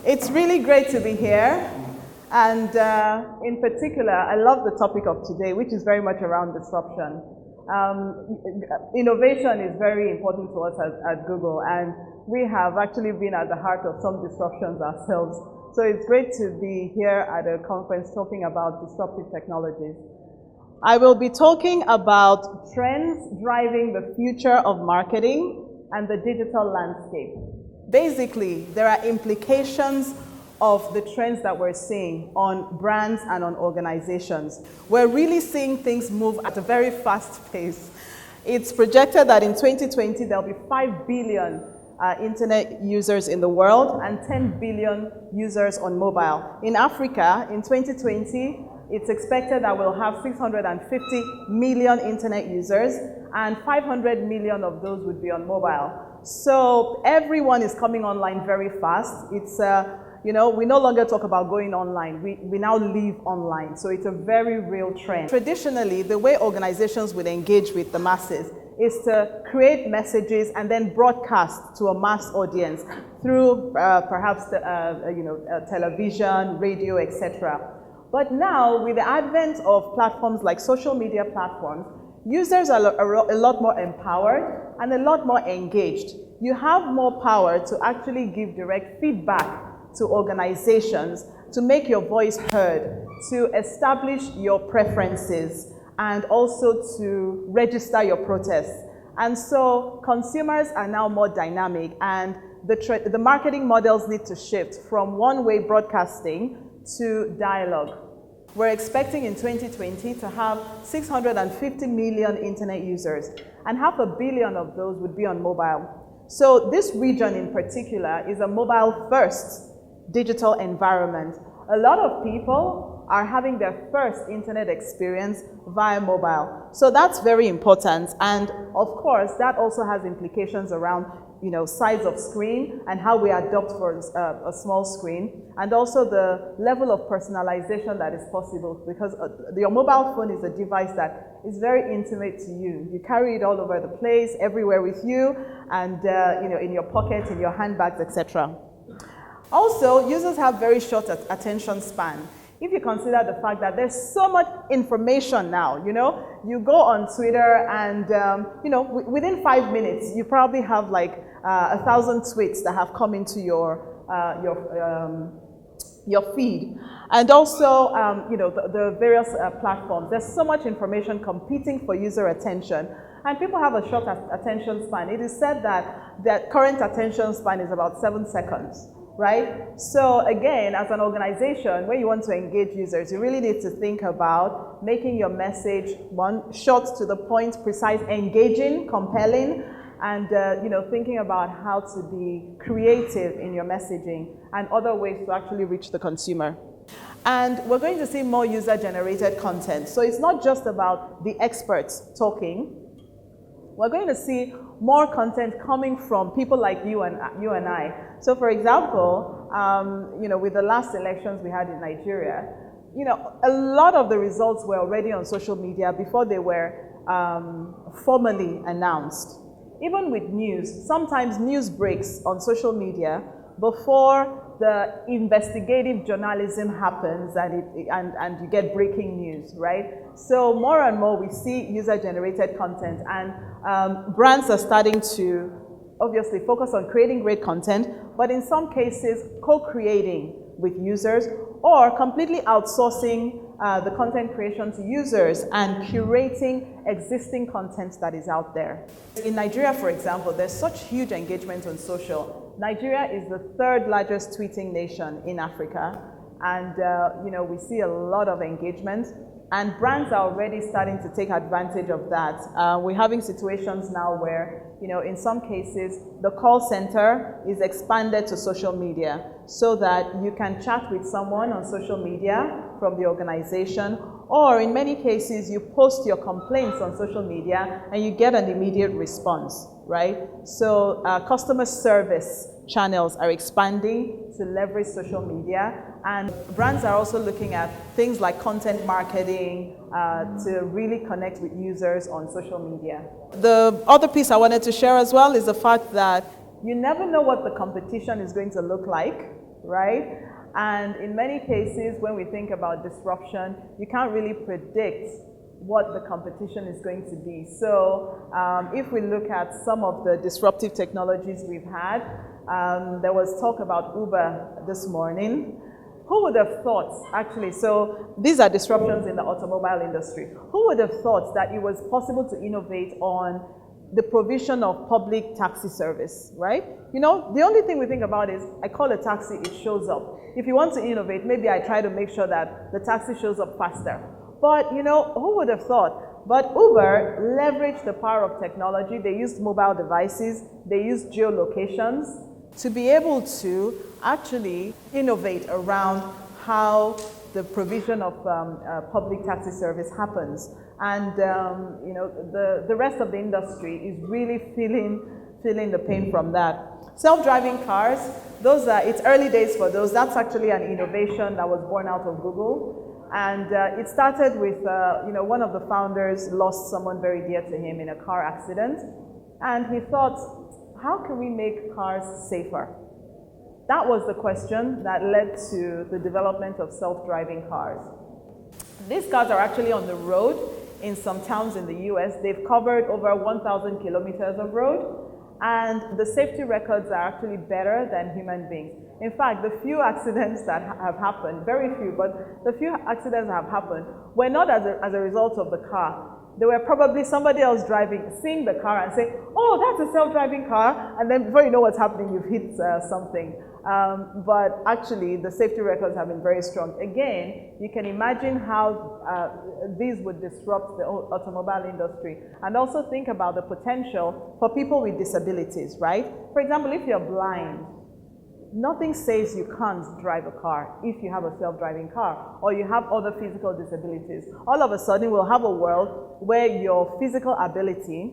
It's really great to be here. And in particular, I love the topic of today, which is very much around disruption. Innovation is very important to us at Google, and we have actually been at the heart of some disruptions ourselves. So it's great to be here at a conference talking about disruptive technologies. I will be talking about trends driving the future of marketing and the digital landscape. Basically, there are implications of the trends that we're seeing on brands and on organizations. We're really seeing things move at a very fast pace. It's projected that in 2020, there'll be 5 billion internet users in the world and 10 billion users on mobile. In Africa, in 2020, it's expected that we'll have 650 million internet users and 500 million of those would be on mobile. So everyone is coming online very fast. It's we no longer talk about going online. We now live online. So it's a very real trend. Traditionally, the way organizations would engage with the masses is to create messages and then broadcast to a mass audience through perhaps television, radio, etc. But now, with the advent of platforms like social media platforms, users are a lot more empowered and a lot more engaged. You have more power to actually give direct feedback to organizations, to make your voice heard, to establish your preferences, and also to register your protests. And so consumers are now more dynamic, and the marketing models need to shift from one-way broadcasting to dialogue. We're expecting in 2020 to have 650 million internet users, and 500 million of those would be on mobile. So this region in particular is a mobile-first digital environment. A lot of people are having their first internet experience via mobile. So that's very important. And of course, that also has implications around size of screen and how we adopt for a small screen, and also the level of personalization that is possible, because your mobile phone is a device that is very intimate to you. You carry it all over the place, everywhere with you, and in your pockets, in your handbags, etc. Also, users have very short attention span. If you consider the fact that there's so much information now, you go on Twitter and, within 5 minutes, you probably have like 1,000 tweets that have come into your feed. And also, the various platforms. There's so much information competing for user attention, and people have a short attention span. It is said that the current attention span is about 7 seconds. Right? So again, as an organization, when you want to engage users, you really need to think about making your message, one, short to the point, precise, engaging, compelling, and thinking about how to be creative in your messaging and other ways to actually reach the consumer. And we're going to see more user-generated content. So it's not just about the experts talking. We're going to see more content coming from people like you and I. So for example, with the last elections we had in Nigeria, a lot of the results were already on social media before they were formally announced. Even with news, sometimes news breaks on social media before the investigative journalism happens and you get breaking news, right? So more and more we see user-generated content, and brands are starting to obviously focus on creating great content, but in some cases co-creating with users or completely outsourcing the content creation to users and curating existing content that is out there. In Nigeria, for example, there's such huge engagement on social. Nigeria is the 3rd largest tweeting nation in Africa, and we see a lot of engagement, and brands are already starting to take advantage of that. We're having situations now where in some cases the call center is expanded to social media so that you can chat with someone on social media from the organization, or in many cases you post your complaints on social media and you get an immediate response, right? So customer service channels are expanding to leverage social media, and brands are also looking at things like content marketing to really connect with users on social media. The other piece I wanted to share as well is the fact that you never know what the competition is going to look like. right? And in many cases, when we think about disruption, you can't really predict what the competition is going to be. So if we look at some of the disruptive technologies we've had, there was talk about Uber this morning. Who would have thought, actually, so these are disruptions in the automobile industry. Who would have thought that it was possible to innovate on the provision of public taxi service, right? You know, the only thing we think about is, I call a taxi, it shows up. If you want to innovate, maybe I try to make sure that the taxi shows up faster. But, you know, who would have thought? But Uber leveraged the power of technology. They used mobile devices, they used geolocations to be able to actually innovate around how the provision of public taxi service happens. And you know, the rest of the industry is really feeling the pain from that. Self-driving cars, those are, it's early days for those. That's actually an innovation that was born out of Google. And it started with, you know, one of the founders lost someone very dear to him in a car accident. And he thought, how can we make cars safer? That was the question that led to the development of self-driving cars. These cars are actually on the road in some towns in the US. They've covered over 1,000 kilometers of road, and the safety records are actually better than human beings. In fact, the few accidents that have happened, very few, but the few accidents that have happened were not as a result of the car. They were probably somebody else driving, seeing the car and saying, oh, that's a self-driving car, and then before you know what's happening, you've hit something. But actually, the safety records have been very strong. Again, you can imagine how these would disrupt the automobile industry. And also think about the potential for people with disabilities, right? For example, if you're blind, nothing says you can't drive a car if you have a self-driving car or you have other physical disabilities. All of a sudden, we'll have a world where your physical ability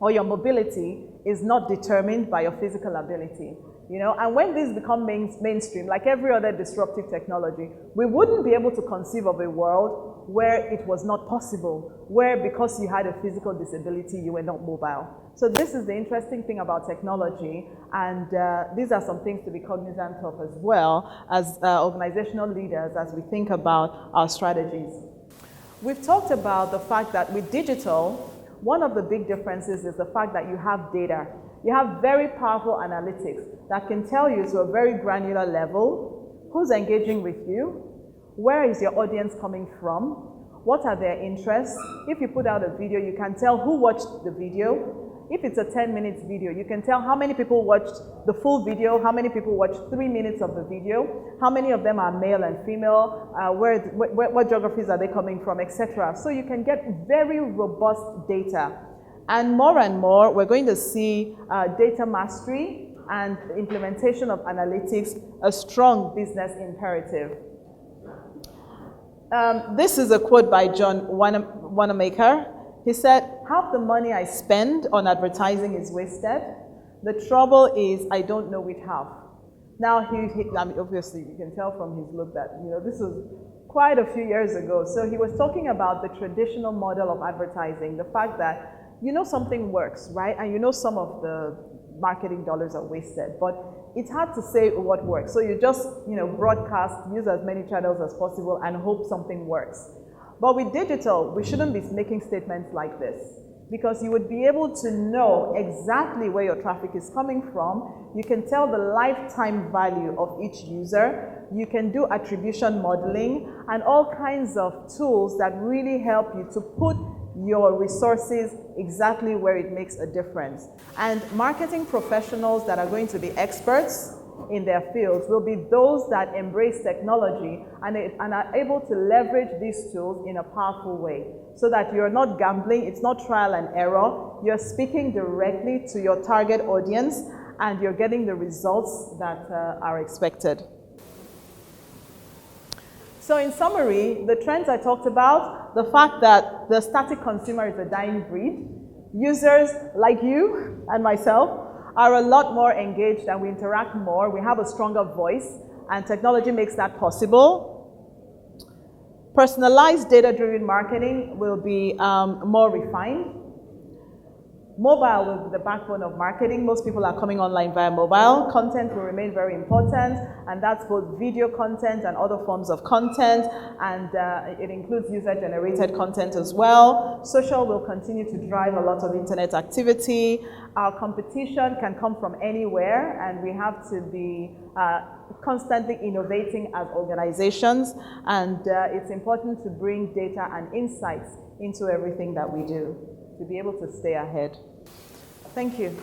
or your mobility is not determined by your physical ability. You know, and when these become mainstream, like every other disruptive technology, we wouldn't be able to conceive of a world where it was not possible, where because you had a physical disability, you were not mobile. So this is the interesting thing about technology, and these are some things to be cognizant of as well as organizational leaders as we think about our strategies. We've talked about the fact that with digital, one of the big differences is the fact that you have data. You have very powerful analytics that can tell you to a very granular level who's engaging with you, where is your audience coming from, what are their interests. If you put out a video, you can tell who watched the video. If it's a 10-minute video, you can tell how many people watched the full video, how many people watched 3 minutes of the video, how many of them are male and female, what geographies are they coming from, etc. So you can get very robust data. And more, we're going to see data mastery and implementation of analytics, a strong business imperative. This is a quote by John Wanamaker. He said, half the money I spend on advertising is wasted. The trouble is I don't know which half. Now, I mean, obviously, you can tell from his look that, you know, this was quite a few years ago. So he was talking about the traditional model of advertising, the fact that you know something works, right? And you know some of the marketing dollars are wasted, but it's hard to say what works. So you just, you know, broadcast, use as many channels as possible and hope something works. But with digital, we shouldn't be making statements like this, because you would be able to know exactly where your traffic is coming from. You can tell the lifetime value of each user. You can do attribution modeling and all kinds of tools that really help you to put your resources exactly where it makes a difference. And marketing professionals that are going to be experts in their fields will be those that embrace technology and are able to leverage these tools in a powerful way, so that you're not gambling, it's not trial and error, you're speaking directly to your target audience and you're getting the results that are expected. So in summary, the trends I talked about, the fact that the static consumer is a dying breed, users like you and myself are a lot more engaged and we interact more, we have a stronger voice, and technology makes that possible. Personalized data-driven marketing will be more refined. Mobile will be the backbone of marketing. Most people are coming online via mobile. Content will remain very important, and that's both video content and other forms of content, and it includes user-generated content as well. Social will continue to drive a lot of internet activity. Our competition can come from anywhere, and we have to be constantly innovating as organizations, and it's important to bring data and insights into everything that we do to be able to stay ahead. Thank you.